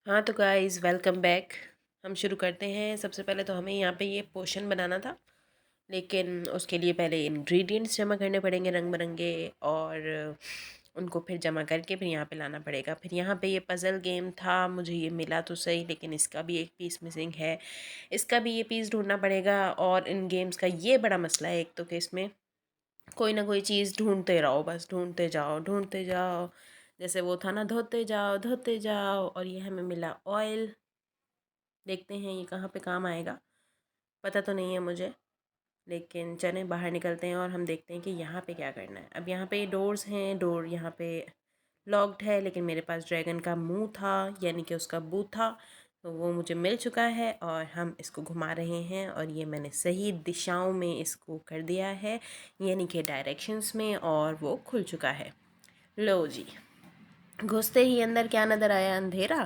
हाँ तो guys welcome back. हम शुरू करते हैं। सबसे पहले तो हमें यहाँ पे ये पोशन बनाना था, लेकिन उसके लिए पहले इंग्रेडिएंट्स जमा करने पड़ेंगे रंग बिरंगे, और उनको फिर जमा करके फिर यहाँ पे लाना पड़ेगा। फिर यहाँ पे ये पज़ल गेम था, मुझे ये मिला तो सही, लेकिन इसका भी एक पीस मिसिंग है। इसका भी ये पीस ढूंढना पड़ेगा। और इन गेम्स का ये बड़ा मसला है एक तो कि इसमें कोई ना कोई चीज़ ढूंढते रहो, बस ढूंढते जाओ ढूंढते जाओ। जैसे वो था ना, धोते जाओ, और ये हमें मिला ऑयल। देखते हैं ये कहाँ पे काम आएगा, पता तो नहीं है मुझे, लेकिन चलें बाहर निकलते हैं और हम देखते हैं कि यहाँ पे क्या करना है। अब यहाँ पे डोर्स हैं, डोर यहाँ पे लॉक्ड है, लेकिन मेरे पास ड्रैगन का मुंह था, यानी कि उसका बूथा, तो वो मुझे मिल चुका है और हम इसको घुमा रहे हैं। और ये मैंने सही दिशाओं में इसको कर दिया है, यानी कि डायरेक्शंस में, और वो खुल चुका है। लो जी, घुसते ही अंदर क्या नज़र आया? अंधेरा।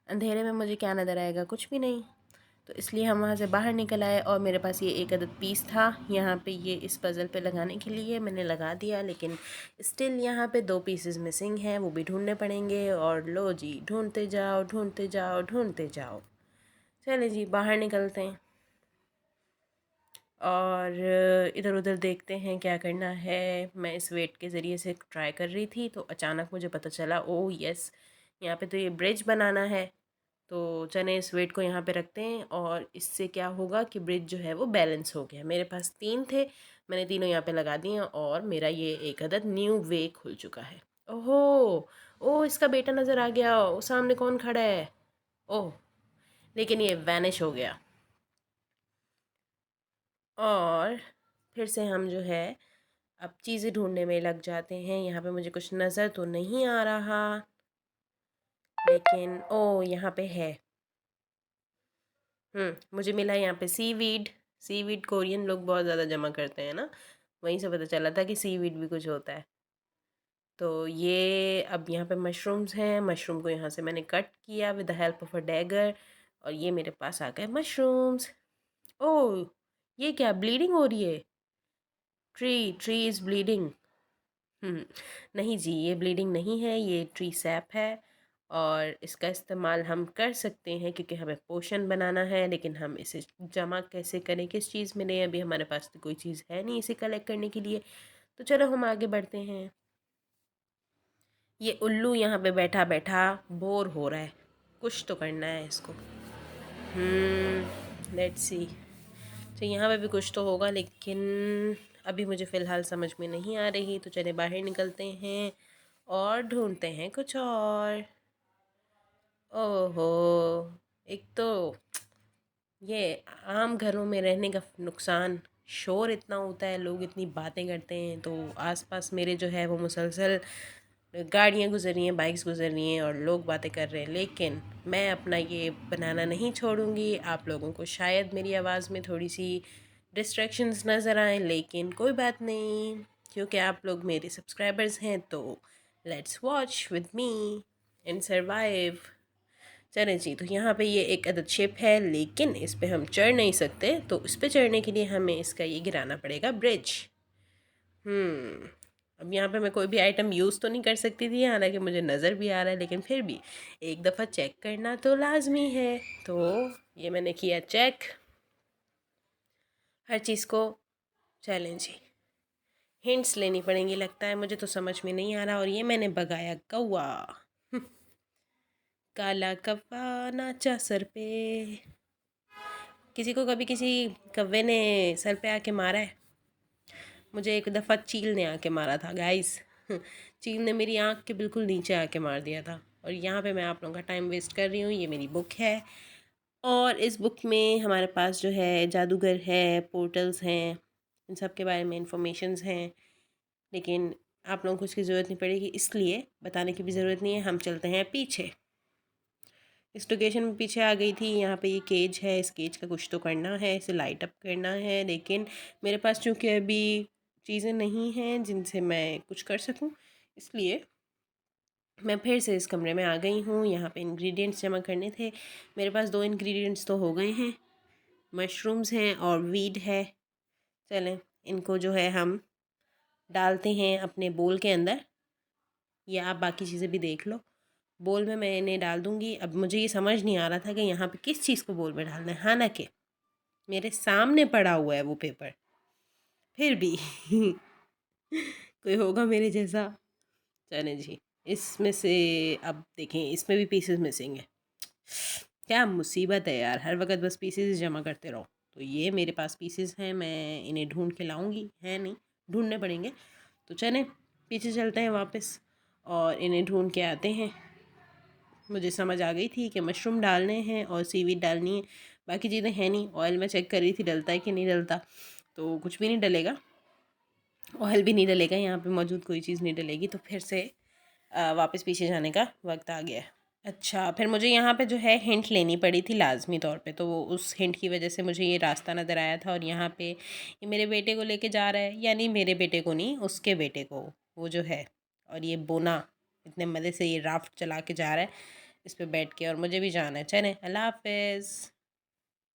अंधेरे में मुझे क्या नज़र आएगा? कुछ भी नहीं। तो इसलिए हम वहाँ से बाहर निकल आए, और मेरे पास ये एक अदद पीस था यहाँ पे, ये इस पज़ल पे लगाने के लिए मैंने लगा दिया, लेकिन स्टिल यहाँ पे 2 पीसेस मिसिंग हैं, वो भी ढूंढने पड़ेंगे। और लो जी, ढूंढते जाओ ढूंढते जाओ ढूंढते जाओ। चले जी बाहर निकलते हैं और इधर उधर देखते हैं क्या करना है। मैं इस वेट के ज़रिए से ट्राई कर रही थी, तो अचानक मुझे पता चला, ओह यस, यहाँ पे तो ये ब्रिज बनाना है। तो चने इस वेट को यहाँ पे रखते हैं, और इससे क्या होगा कि ब्रिज जो है वो बैलेंस हो गया। मेरे पास 3 थे, मैंने तीनों यहाँ पे लगा दिए, और मेरा ये एक अदद न्यू वे खुल चुका है। ओहो, ओह इसका बेटा नज़र आ गया। ओ सामने कौन खड़ा है? ओह, लेकिन ये वैनिश हो गया। और फिर से हम जो है अब चीज़ें ढूंढने में लग जाते हैं। यहाँ पे मुझे कुछ नज़र तो नहीं आ रहा, लेकिन ओ यहाँ पे है। मुझे मिला यहाँ पे सीवीड। सीवीड कोरियन लोग बहुत ज़्यादा जमा करते हैं ना, वहीं से पता चला था कि सीवीड भी कुछ होता है। तो ये अब यहाँ पे मशरूम्स हैं, मशरूम को यहाँ से मैंने कट किया with the help of a dagger, और ये मेरे पास आ गए मशरूम्स। ओह, ये क्या ब्लीडिंग हो रही है? Tree tree is bleeding. हम्म नहीं जी, ये ब्लीडिंग नहीं है, ये ट्री सैप है, और इसका इस्तेमाल हम कर सकते हैं क्योंकि हमें पोशन बनाना है। लेकिन हम इसे जमा कैसे करें, किस चीज़ में लें, अभी हमारे पास तो कोई चीज़ है नहीं इसे कलेक्ट करने के लिए। तो चलो हम आगे बढ़ते हैं। ये उल्लू यहाँ पे बैठा बैठा बोर हो रहा है, कुछ तो करना है इसको। Let's see. तो यहाँ पे भी कुछ तो होगा, लेकिन अभी मुझे फ़िलहाल समझ में नहीं आ रही। तो चले बाहर निकलते हैं और ढूंढते हैं कुछ और। ओहो, एक तो ये आम घरों में रहने का नुकसान, शोर इतना होता है, लोग इतनी बातें करते हैं, तो आसपास मेरे जो है वो मुसलसल गाड़ियाँ गुजर रही हैं, बाइक्स गुजर रही हैं, और लोग बातें कर रहे हैं। लेकिन मैं अपना ये बनाना नहीं छोड़ूंगी। आप लोगों को शायद मेरी आवाज़ में थोड़ी सी डिस्ट्रैक्शंस नज़र आएँ, लेकिन कोई बात नहीं, क्योंकि आप लोग मेरे सब्सक्राइबर्स हैं। तो let's watch with me and survive. चलें जी, तो यहाँ पे ये एक अदद शिप है, लेकिन इस पे हम चढ़ नहीं सकते, तो इस पे चढ़ने के लिए हमें इसका ये गिराना पड़ेगा ब्रिज। अब यहाँ पे मैं कोई भी आइटम यूज़ तो नहीं कर सकती थी, हालांकि मुझे नज़र भी आ रहा है, लेकिन फिर भी एक दफ़ा चेक करना तो लाजमी है। तो ये मैंने किया चेक हर चीज़ को। चलें जी, हिंट्स लेनी पड़ेंगी लगता है, मुझे तो समझ में नहीं आ रहा। और ये मैंने बगाया कौवा। काला कौवा नाचा सर पे। किसी को कभी किसी कौवे ने सर पे आके मारा है? मुझे एक दफ़ा चील ने आके मारा था गाइस। चील ने मेरी आँख के बिल्कुल नीचे आके मार दिया था। और यहाँ पे मैं आप लोगों का टाइम वेस्ट कर रही हूँ। ये मेरी बुक है, और इस बुक में हमारे पास जो है जादूगर है, पोर्टल्स हैं, इन सब के बारे में इंफॉर्मेशंस हैं, लेकिन आप लोगों को उसकी ज़रूरत नहीं पड़ेगी, इसलिए बताने की भी ज़रूरत नहीं है। हम चलते हैं पीछे। इस लोकेशन में पीछे आ गई थी। यहाँ पे ये केज है, इस केज का कुछ तो करना है, इसे लाइट अप करना है, लेकिन मेरे पास चूँकि अभी चीज़ें नहीं हैं जिनसे मैं कुछ कर सकूँ, इसलिए मैं फिर से इस कमरे में आ गई हूँ। यहाँ पे इंग्रेडिएंट्स जमा करने थे। मेरे पास 2 इंग्रेडिएंट्स तो हो गए हैं, मशरूम्स हैं और वीड है। चलें इनको जो है हम डालते हैं अपने बोल के अंदर, या आप बाकी चीज़ें भी देख लो। बोल में मैं इन्हें डाल दूँगी। अब मुझे ये समझ नहीं आ रहा था कि यहाँ पे किस चीज़ को बोल में डालना है, हालाँकि मेरे सामने पड़ा हुआ है वो पेपर, फिर भी कोई होगा मेरे जैसा। चलें जी, इसमें से अब देखें, इसमें भी पीसेस मिसिंग है। क्या मुसीबत है यार, हर वक़्त बस पीसेस जमा करते रहो। तो ये मेरे पास पीसेस हैं, मैं इन्हें ढूँढ के लाऊँगी, है नहीं, ढूँढने पड़ेंगे। तो चलें पीछे चलते हैं वापस और इन्हें ढूँढ के आते हैं। मुझे समझ आ गई थी कि मशरूम डालने हैं और सीवीड डालनी है, बाकी चीज़ें हैं नहीं। ऑयल में चेक कर रही थी डलता है कि नहीं डलता, तो कुछ भी नहीं डलेगा, ऑयल भी नहीं डलेगा, यहाँ पे मौजूद कोई चीज़ नहीं डलेगी। तो फिर से वापस पीछे जाने का वक्त आ गया है। अच्छा, फिर मुझे यहाँ पे जो है हिंट लेनी पड़ी थी लाज़मी तौर पे, तो वो उस हिंट की वजह से मुझे ये रास्ता नज़र आया था और यहाँ पे ये मेरे बेटे को लेके जा रहा है, यानी मेरे बेटे को नहीं, उसके बेटे को, वो जो है। और ये बोना इतने मज़े से ये राफ्ट चला के जा रहा है इस पे बैठ के, और मुझे भी जाना है। चलें, अल्लाह हाफ़िज़।